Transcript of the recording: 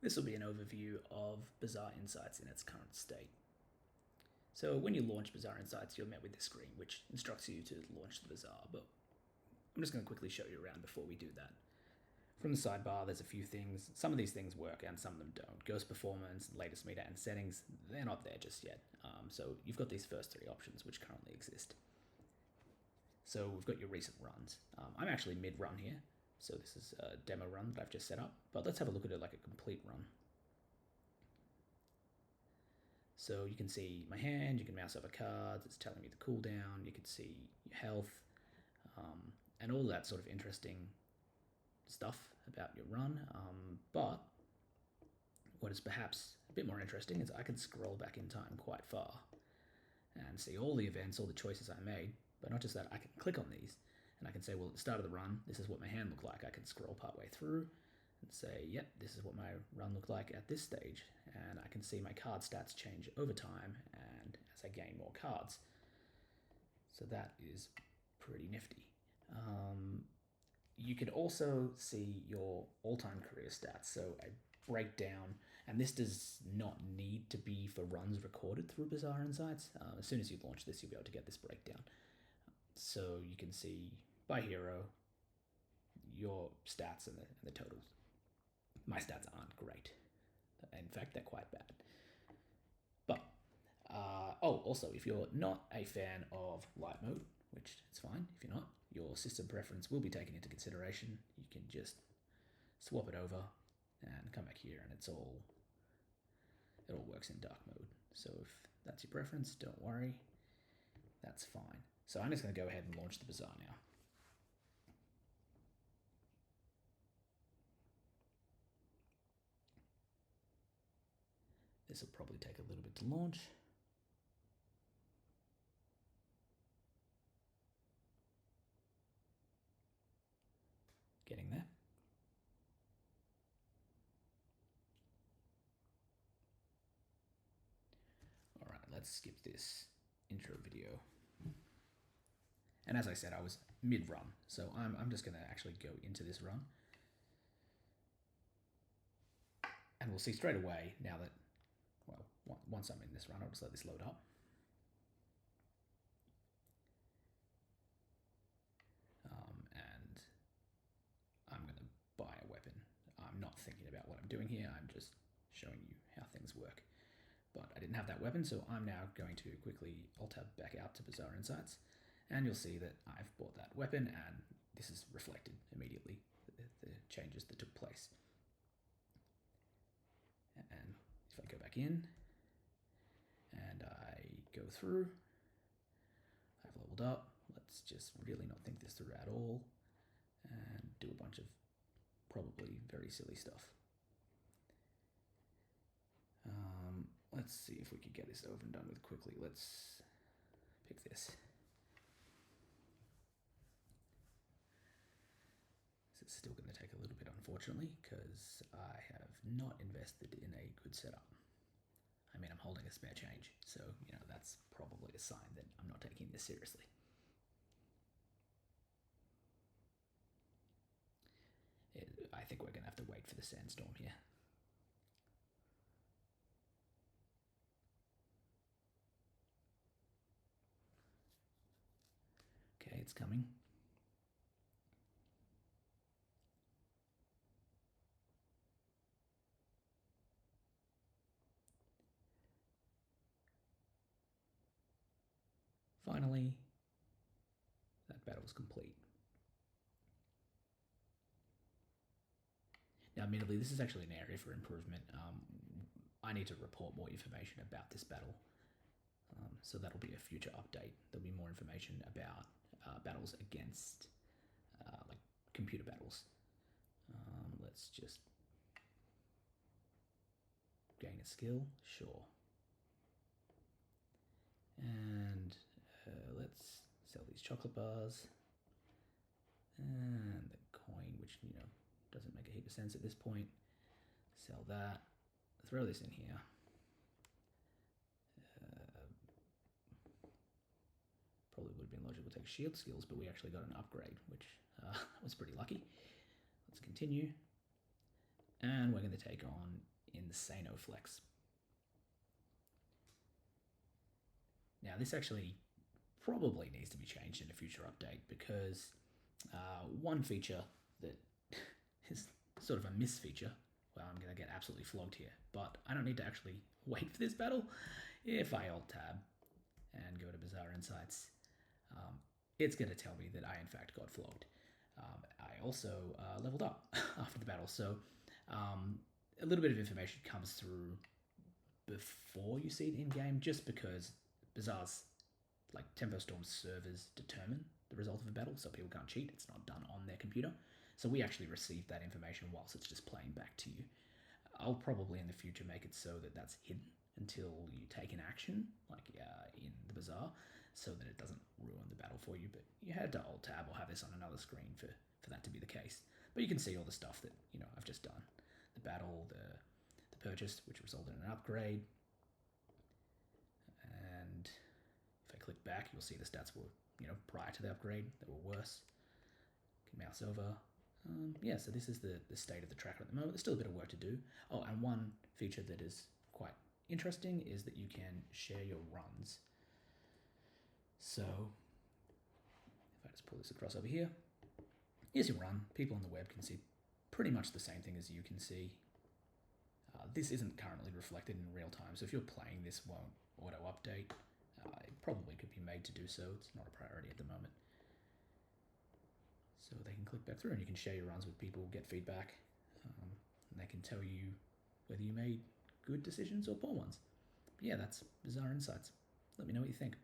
This will be an overview of Bazaar Insights in its current state. So when you launch Bazaar Insights, you're met with this screen, which instructs you to launch the Bazaar, but I'm just going to quickly show you around before we do that. From the sidebar, there's a few things. Some of these things work and some of them don't. Ghost performance, latest meter, and settings, they're not there just yet. So you've got these first three options which currently exist. So we've got your recent runs. I'm actually mid-run here, so this is a demo run that I've just set up, but let's have a look at it like a complete run. So you can see my hand, you can mouse over cards, it's telling me the cooldown, you can see your health, and all that sort of interesting stuff about your run. But what is perhaps a bit more interesting is I can scroll back in time quite far and see all the events, all the choices I made. But not just that, I can click on these and I can say, well, at the start of the run, this is what my hand looked like. I can scroll partway through and say, yep, this is what my run looked like at this stage. And I can see my card stats change over time and as I gain more cards. So that is pretty nifty. You could also see your all-time career stats. So a breakdown, and this does not need to be for runs recorded through Bazaar Insights. As soon as you launch this, you'll be able to get this breakdown. So you can see by hero your stats and the totals. My stats aren't great. In fact, they're quite bad. But, also, if you're not a fan of light mode, which it's fine if you're not, your system preference will be taken into consideration. You can just swap it over and come back here and it all works in dark mode. So if that's your preference, don't worry, that's fine. So I'm just going to go ahead and launch the Bazaar now. This will probably take a little bit to launch. Getting there. All right, let's skip this intro video. And as I said, I was mid-run, so I'm just going to actually go into this run. And we'll see straight away now that, well, once I'm in this run, I'll just let this load up. And I'm going to buy a weapon. I'm not thinking about what I'm doing here, I'm just showing you how things work. But I didn't have that weapon, so I'm now going to quickly alt-tab back out to Bazaar Insights, and you'll see that I've bought that weapon, and this is reflected immediately, the changes that took place. And if I go back in, and I go through, I've leveled up. Let's just really not think this through at all, and do a bunch of probably very silly stuff. Let's see if we could get this over and done with quickly. Let's pick this. This is still going to take a little bit, unfortunately, because I have not invested in a good setup. I mean, I'm holding a spare change, so, that's probably a sign that I'm not taking this seriously. I think we're going to have to wait for the sandstorm here. Okay, it's coming. Finally, that battle's complete. Now, admittedly, this is actually an area for improvement. I need to report more information about this battle. So that'll be a future update. There'll be more information about battles against, like computer battles. Let's just gain a skill, sure. And let's sell these chocolate bars. And the coin, which, doesn't make a heap of sense at this point. Sell that. Throw this in here. Probably would have been logical to take shield skills, but we actually got an upgrade, which was pretty lucky. Let's continue. and we're going to take on Insano Flex. Now, this actually probably needs to be changed in a future update because one feature that is sort of a miss feature. Well, I'm going to get absolutely flogged here, but I don't need to actually wait for this battle. If I Alt-Tab and go to Bazaar Insights, it's going to tell me that I, in fact, got flogged. I also leveled up after the battle, so a little bit of information comes through before you see it in-game, just because Bazaar's, like Tempo Storm's servers determine the result of a battle, so people can't cheat. It's not done on their computer. So we actually receive that information whilst it's just playing back to you. I'll probably in the future make it so that that's hidden until you take an action, like in the Bazaar, so that it doesn't ruin the battle for you. But you had to Alt-Tab or have this on another screen for that to be the case. But you can see all the stuff that I've just done. The battle, the purchase, which resulted in an upgrade. And if I click back, you'll see the stats were, prior to the upgrade, they were worse. Can mouse over. Yeah, so this is the state of the tracker at the moment. There's still a bit of work to do. Oh, and one feature that is quite interesting is that you can share your runs. So if I just pull this across over here, here's your run. People on the web can see pretty much the same thing as you can see. This isn't currently reflected in real time, so if you're playing, this won't auto-update. It probably could be made to do so. It's not a priority at the moment. So they can click back through and you can share your runs with people, get feedback, and they can tell you whether you made good decisions or poor ones. But yeah, that's Bazaar Insights. Let me know what you think.